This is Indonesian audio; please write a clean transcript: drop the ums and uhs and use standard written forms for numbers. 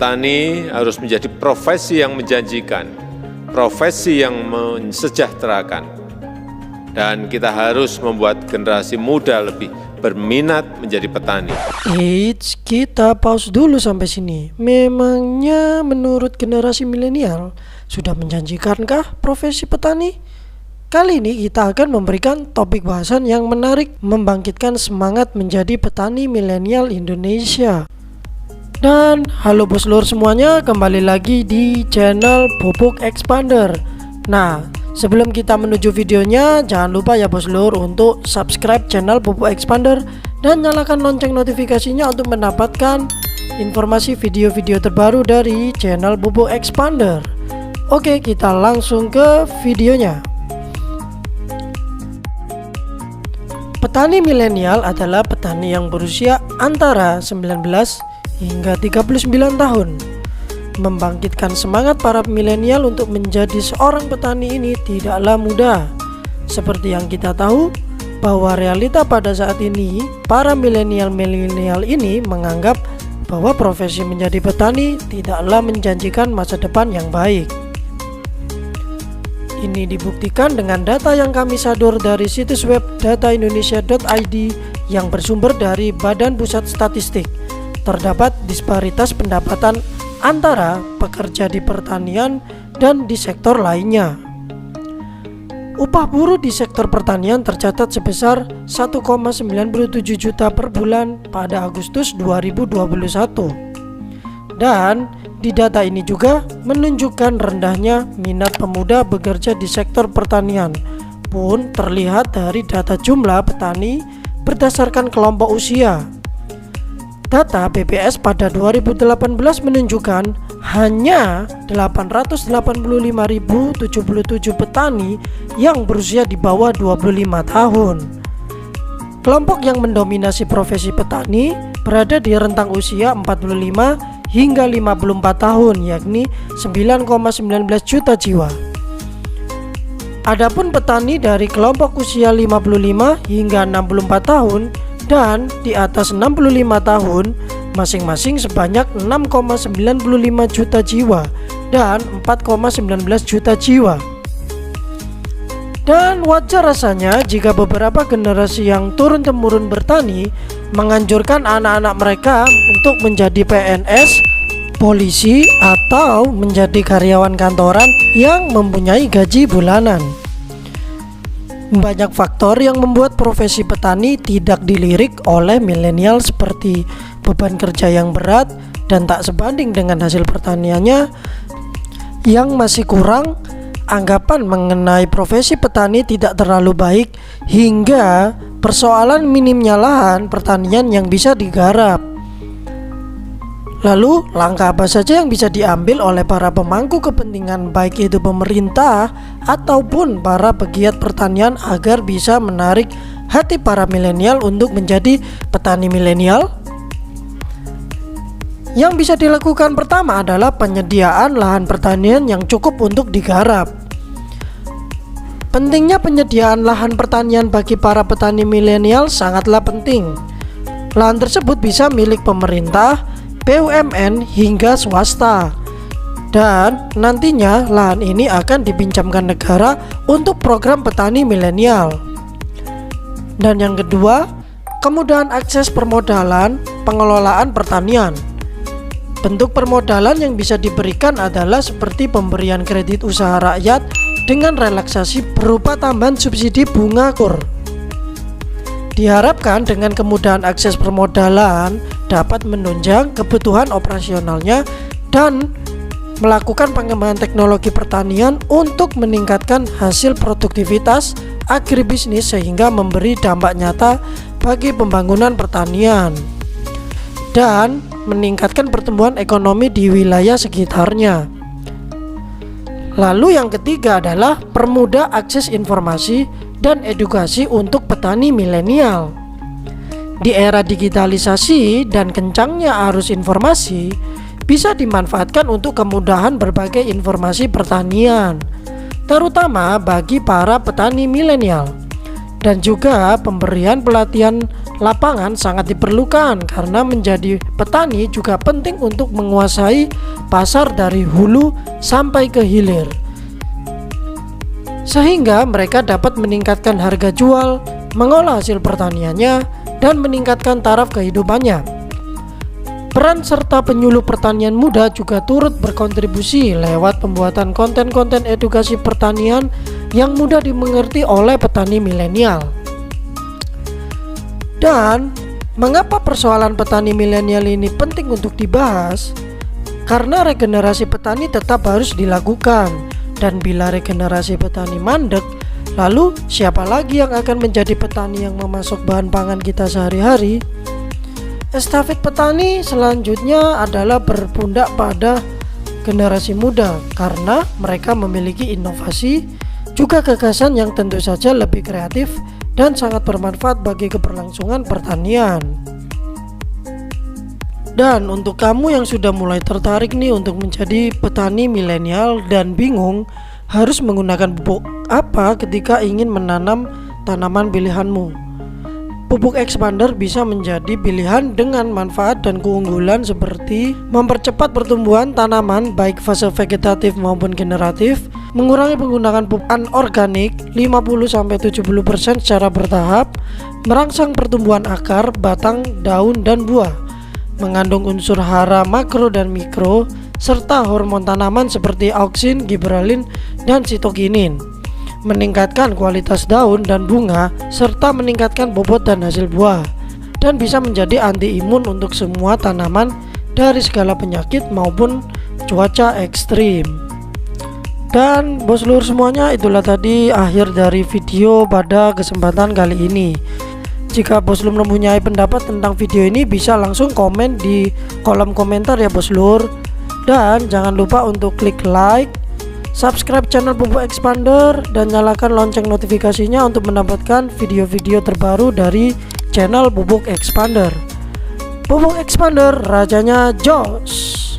Petani harus menjadi profesi yang menjanjikan, profesi yang mensejahterakan. Dan kita harus membuat generasi muda lebih berminat menjadi petani. Eits, kita pause dulu sampai sini. Memangnya menurut generasi milenial sudah menjanjikankah profesi petani? Kali ini kita akan memberikan topik bahasan yang menarik, membangkitkan semangat menjadi petani milenial Indonesia. Dan halo bosloor semuanya, kembali lagi di channel Pupuk Expander. Nah, sebelum kita menuju videonya, jangan lupa ya bosloor untuk subscribe channel Pupuk Expander dan nyalakan lonceng notifikasinya untuk mendapatkan informasi video-video terbaru dari channel Pupuk Expander. Oke, kita langsung ke videonya. Petani milenial adalah petani yang berusia antara 19 hingga 39 tahun. Membangkitkan semangat para milenial untuk menjadi seorang petani ini tidaklah mudah. Seperti yang kita tahu, bahwa realita pada saat ini, para milenial ini menganggap bahwa profesi menjadi petani tidaklah menjanjikan masa depan yang baik. Ini dibuktikan dengan data yang kami sadur dari situs web dataindonesia.id yang bersumber dari Badan Pusat Statistik. Terdapat disparitas pendapatan antara pekerja di pertanian dan di sektor lainnya. Upah buruh di sektor pertanian tercatat sebesar 1,97 juta per bulan pada Agustus 2021. Dan di data ini juga menunjukkan rendahnya minat pemuda bekerja di sektor pertanian pun terlihat dari data jumlah petani berdasarkan kelompok usia. Data BPS pada 2018 menunjukkan hanya 885.077 petani yang berusia di bawah 25 tahun. Kelompok yang mendominasi profesi petani berada di rentang usia 45 hingga 54 tahun, yakni 9,19 juta jiwa. Adapun petani dari kelompok usia 55 hingga 64 tahun dan di atas 65 tahun masing-masing sebanyak 6,95 juta jiwa dan 4,19 juta jiwa. Dan wajar rasanya jika beberapa generasi yang turun-temurun bertani menganjurkan anak-anak mereka untuk menjadi PNS, polisi, atau menjadi karyawan kantoran yang mempunyai gaji bulanan. Banyak faktor yang membuat profesi petani tidak dilirik oleh milenial seperti beban kerja yang berat dan tak sebanding dengan hasil pertaniannya yang masih kurang, anggapan mengenai profesi petani tidak terlalu baik, hingga persoalan minimnya lahan pertanian yang bisa digarap. Lalu, langkah apa saja yang bisa diambil oleh para pemangku kepentingan baik itu pemerintah ataupun para pegiat pertanian agar bisa menarik hati para milenial untuk menjadi petani milenial? Yang bisa dilakukan pertama adalah penyediaan lahan pertanian yang cukup untuk digarap. Pentingnya penyediaan lahan pertanian bagi para petani milenial sangatlah penting. Lahan tersebut bisa milik pemerintah, BUMN hingga swasta, dan nantinya lahan ini akan dipinjamkan negara untuk program petani milenial. Dan yang kedua, kemudahan akses permodalan pengelolaan pertanian. Bentuk permodalan yang bisa diberikan adalah seperti pemberian kredit usaha rakyat dengan relaksasi berupa tambahan subsidi bunga kur. Diharapkan dengan kemudahan akses permodalan dapat menunjang kebutuhan operasionalnya dan melakukan pengembangan teknologi pertanian untuk meningkatkan hasil produktivitas agribisnis sehingga memberi dampak nyata bagi pembangunan pertanian dan meningkatkan pertumbuhan ekonomi di wilayah sekitarnya. Lalu yang ketiga adalah permudah akses informasi dan edukasi untuk petani milenial. Di era digitalisasi dan kencangnya arus informasi, bisa dimanfaatkan untuk kemudahan berbagai informasi pertanian, terutama bagi para petani milenial. Dan juga pemberian pelatihan lapangan sangat diperlukan karena menjadi petani juga penting untuk menguasai pasar dari hulu sampai ke hilir, sehingga mereka dapat meningkatkan harga jual, mengolah hasil pertaniannya, dan meningkatkan taraf kehidupannya. Peran serta penyuluh pertanian muda juga turut berkontribusi lewat pembuatan konten-konten edukasi pertanian yang mudah dimengerti oleh petani milenial. Dan mengapa persoalan petani milenial ini penting untuk dibahas? Karena regenerasi petani tetap harus dilakukan, dan bila regenerasi petani mandek, lalu siapa lagi yang akan menjadi petani yang memasok bahan pangan kita sehari-hari? Estafet petani selanjutnya adalah berpundak pada generasi muda karena mereka memiliki inovasi, juga gagasan yang tentu saja lebih kreatif dan sangat bermanfaat bagi keberlangsungan pertanian. Dan untuk kamu yang sudah mulai tertarik nih untuk menjadi petani milenial dan bingung harus menggunakan pupuk apa ketika ingin menanam tanaman pilihanmu, pupuk expander bisa menjadi pilihan dengan manfaat dan keunggulan seperti mempercepat pertumbuhan tanaman baik fase vegetatif maupun generatif, mengurangi penggunaan pupuk anorganik 50-70% secara bertahap, merangsang pertumbuhan akar, batang, daun, dan buah, mengandung unsur hara makro dan mikro, serta hormon tanaman seperti auksin, giberalin, dan sitokinin, meningkatkan kualitas daun dan bunga, serta meningkatkan bobot dan hasil buah, dan bisa menjadi anti imun untuk semua tanaman dari segala penyakit maupun cuaca ekstrim. Dan bos lur semuanya, itulah tadi akhir dari video pada kesempatan kali ini. Jika bos lur mempunyai pendapat tentang video ini, bisa langsung komen di kolom komentar ya bos lur. Dan jangan lupa untuk klik like, subscribe channel Pupuk Expander, dan nyalakan lonceng notifikasinya untuk mendapatkan video-video terbaru dari channel Pupuk Expander. Pupuk Expander, rajanya jos.